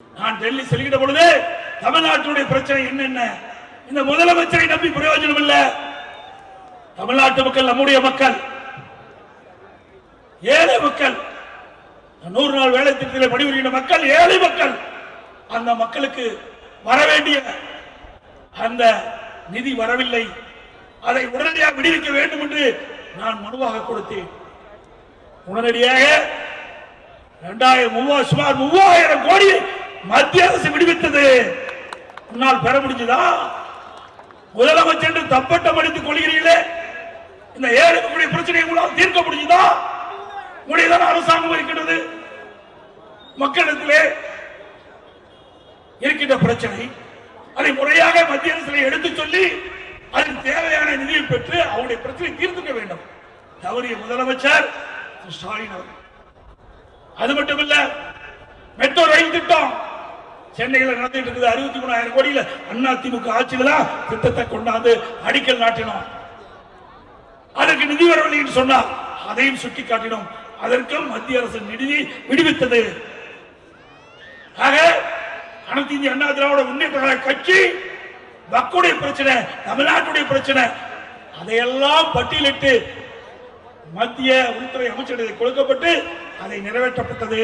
நான் டெல்லி செல்கிற பொழுது தமிழ்நாட்டுடைய பிரச்சனை என்னென்ன, இந்த முதலமைச்சரை நம்பி பிரயோஜனம் இல்ல. தமிழ்நாட்டு மக்கள் நம்முடைய மக்கள், ஏழை மக்கள், 100 நாள் வேலை திட்டத்தில் பணிபுரிகின்ற மக்கள், ஏழை மக்கள். அந்த மக்களுக்கு வர வேண்டிய அந்த நிதி வரவில்லை. அதை உடனடியாக விடுவிக்க வேண்டும் என்று நான் மனுவாக கொடுத்தேன். உடனடியாக சுமார் 3000 கோடி மத்திய அரசு விடுவித்தது. முன்னால் பெற முடிஞ்சதா? முதலமைச்சர் தப்பட்டம் அடித்துக் கொள்கிறீர்களே, இந்த ஏழை மக்களுடைய பிரச்சனையை உங்களால் தீர்க்க முடிஞ்சதா? உங்களுடைய அரசாங்கம் இருக்கின்றது. மக்களிடத்திலே இருக்கின்ற பிரச்சனை அதை முறையாக மத்திய அரசு எடுத்து சொல்லி அதற்கு தேவையான நிதியை பெற்று அவருடைய பிரச்சனை தீர்த்துக்க வேண்டும். தவறிய முதலமைச்சர் ஸ்டாலின் அவர்கள். அது மட்டுமல்ல, மெட்ரோ ரயில் திட்டம் சென்னையில் நடந்துட்டு இருக்குது. 63,000 கோடியில் அதிமுக ஆட்சியில் தான் திட்டத்தை கொண்டாந்து அடிக்கல் நாட்டினோம். அதற்கு நிதி வரவில்லை என்று சொன்னார். அதையும் சுட்டிக்காட்டினோம். அதற்கும் மத்திய அரசு நிதி விடுவித்தது. ஆக அனைத்து இந்திய அண்ணா திராவிட முன்னேற்ற கட்சி மக்களுடைய பிரச்சனை, தமிழ்நாட்டுடைய பிரச்சனை, அதையெல்லாம் பட்டியலிட்டு மத்திய உள்துறை அமைச்சரிடம் கொடுக்கப்பட்டு அதை நிறைவேற்றப்பட்டது.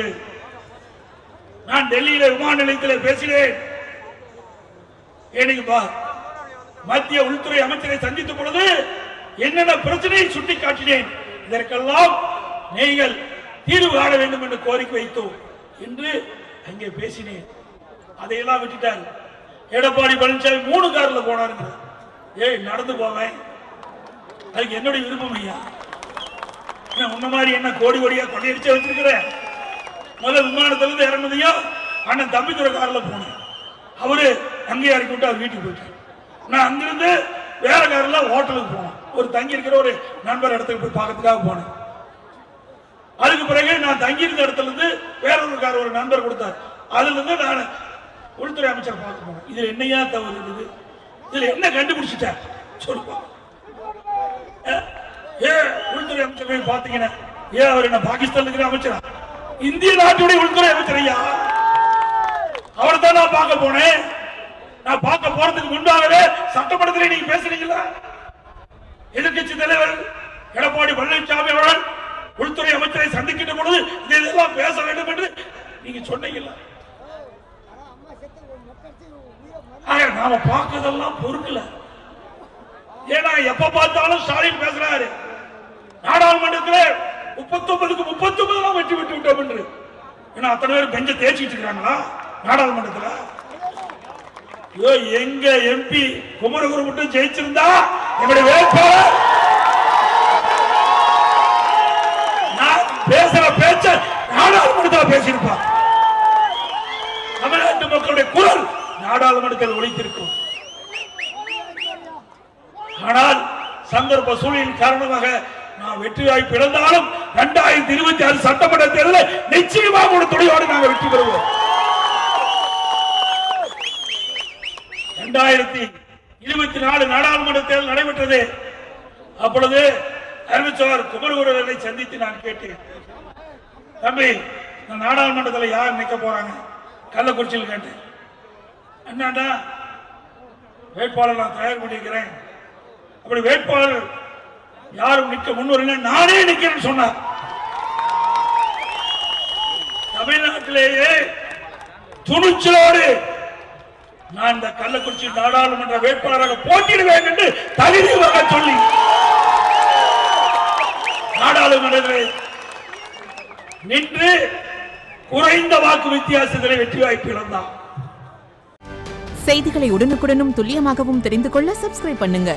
நான் டெல்லியில விமான நிலையத்தில் பேசினேன். மத்திய உள்துறை அமைச்சரை சந்தித்த பொழுது என்னென்ன பிரச்சனையை சுட்டி காட்டினேன். இதற்கெல்லாம் நீங்கள் தீர்வு காண வேண்டும் என்று கோரிக்கை வைத்தோம் என்று அங்கே பேசினேன். அதையெல்லாம் விட்டுட்டார். எடப்பாடி பழனிசாமி 3 கார்ல போனாருங்க. நடந்து போவேன், அதுக்கு என்னுடைய விருப்பம் ஐயா. உன்ன மாதிரி என்ன கோடி கோடியா கொள்ளையடிச்சு வச்சிருக்கிறேன். முதல் விமானத்திலிருந்து இறங்குதையும் அண்ணன் தம்பித்துறை கார்ல போனேன். அவரு அங்கே இறக்கி விட்டு அவர் வீட்டுக்கு போயிட்டார். நான் அங்கிருந்து வேற கார்ல ஹோட்டலுக்கு போனேன். ஒரு தங்கி இருக்கிற ஒரு நண்பர் இடத்துக்கு போய் பார்க்கறதுக்காக போனேன். அதுக்கு பிறகு நான் தங்கி இருந்த இடத்துல இருந்து வேற ஒரு கார் ஒரு நண்பர் கொடுத்தார். அதுல இருந்து நான் உள்துறை அமைச்சர் பார்க்க போனேன். இதுல என்னையா தவறு இருக்குது? இதுல என்ன கண்டுபிடிச்சிட்டேன் சொல்லுங்க. உள்துறை அமைச்சர் போய் பாத்தீங்கன்னா அவர் என்ன பாகிஸ்தான் இருக்கிற அமைச்சரா? இந்திய நாட்டுடைய உள்துறை அமைச்சர் ஐயா. அவரை தான் நான் பார்க்க போனேன். நான் பார்க்க போறதுக்கு முன்பாகவே சட்டமன்றத்தில் நீங்க பேசுறீங்களா? எதிர்கட்சி தலைவர் எடப்பாடி பழனிசாமி அவர்கள் உள்துறை அமைச்சரை சந்திக்கின்ற பொழுது இதெல்லாம் பேச வேண்டும் என்று நீங்க சொன்னீங்களா? நாம பார்க்கறதெல்லாம் பொறுக்கல. ஏன்னா எப்ப பார்த்தாலும் ஸ்டாலின் பேசுறாரு. நாடாளுமன்றத்தில் 39க்கு 39 வெற்றி பெற்று விட்டோம் என்று. ஏன்னா அத்தனை பேர் பெஞ்ச தேய்ச்சிட்டு இருக்காங்களா நாடாளுமன்றத்தில்? எங்க எம்பி குமரகுரு மட்டும் ஜெயிச்சிருந்தா எங்களுடைய வேட்பாளர் நான் பேசுற பேச்ச நாடாளுமன்றத்தில் பேசியிருப்பார். தமிழ்நாட்டு மக்களுடைய குரல் நாடாளுமன்றத்தில் ஒலித்திருக்கும். ஆனால் சந்தர்ப்ப சூழலின் காரணமாக நான் வெற்றி வாய்ப்பு இழந்தாலும் 2026 சட்டமன்ற தேர்தலில் நிச்சயமாக ஒரு துணையோடு நாங்கள் வெற்றி பெறுவோம். 2024 நாடாளுமன்ற தேர்தல் நடைபெற்றது. அப்பொழுது அறிவிச்சவர் குமரகுருவை சந்தித்து நான் கேட்டேன், தம்பி இந்த நாடாளுமன்றத்தில் யார் நிற்க போறாங்க? கள்ளக்குறிச்சியில் கேட்டேன். என்னடா வேட்பாளர் நான் தயார் பண்ணிக்கிறேன், அப்படி வேட்பாளர் யாரும் நிற்க முன்வரல, நானே நிற்கிறேன்னு சொன்னார். தமிழ்நாட்டிலேயே துணிச்சலோடு நான் இந்த கள்ளக்குறிச்சி நாடாளுமன்ற வேட்பாளராக போட்டியிடுவேன் என்று தகுதியாக சொல்லி நாடாளுமன்றத்தில் நின்று குறைந்த வாக்கு வித்தியாசத்தில் வெற்றி வாய்ப்பு இழந்தார். செய்திகளை உடனுக்குடனும் துல்லியமாகவும் தெரிந்து கொள்ள சப்ஸ்கிரைப் பண்ணுங்க.